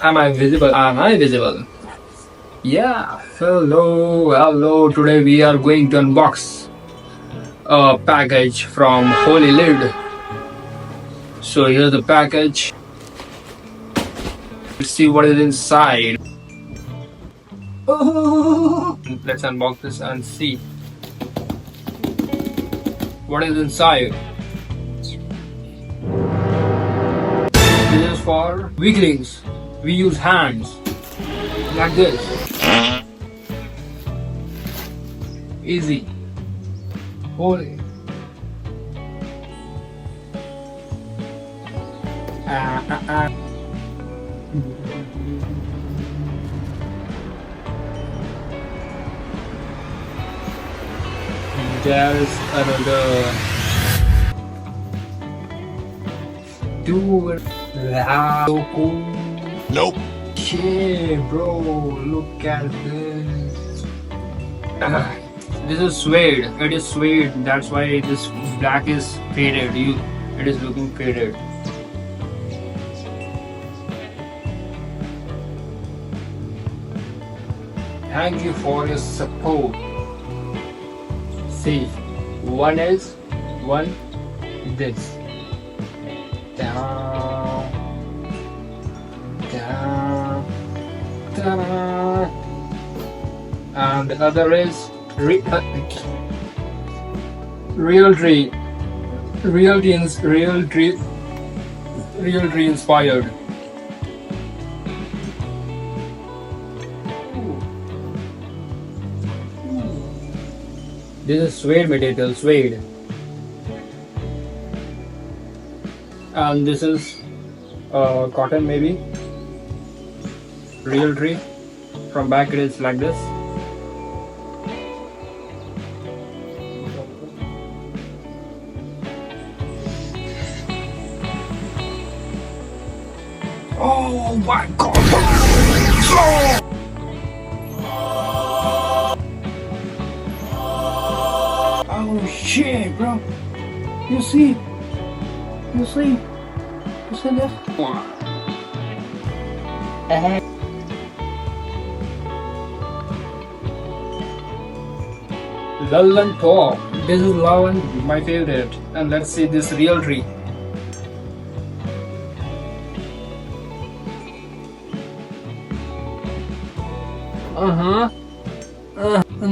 Am I visible? Am I visible? Yeah. Hello. Today we are going to unbox a package from HOLYLID. So here's the package. Let's see what is inside. Let's unbox this and see what is inside. This is for weaklings. We use hands like this. Easy. Holy. There's another. Dude, that's so cool. Nope. Shit, bro, look at this. This is suede. It is suede. That's why this black is faded. It is looking faded. Thank you for your support. See, one is this. Down, and the other is Realtree inspired. This is suede material, suede. And this is cotton, maybe. Realtree. From back it is like this. Oh my god! Oh shit, bro! You see this? Lullen top. This is Lullen, my favorite. And let's see this Realtree.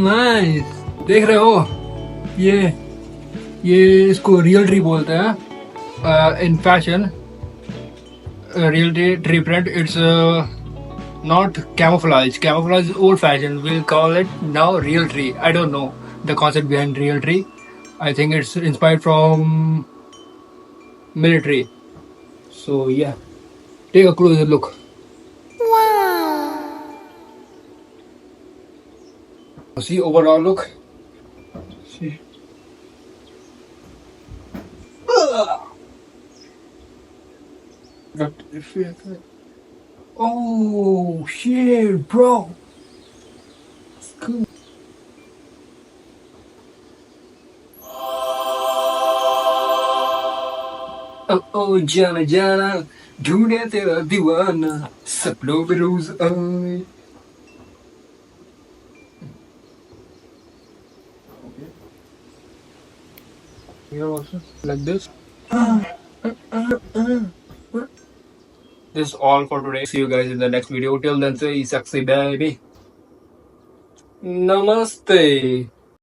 Nice. देख रहे हो ये इसको Realtree बोलते हैं in fashion. Realtree print, it's not camouflage. Camouflage is old fashioned. We'll call it now Realtree. I don't know the concept behind Realtree. I think it's inspired from military. So yeah, take a closer look. See overall look. See. Oh shit, bro. It's cool. Oh जाना जाना ढूंढे तेरा दीवाना सपनों में रोज आए. Here also like this. This is all for today. See you guys in the next video. Till then, say sexy baby. Namaste.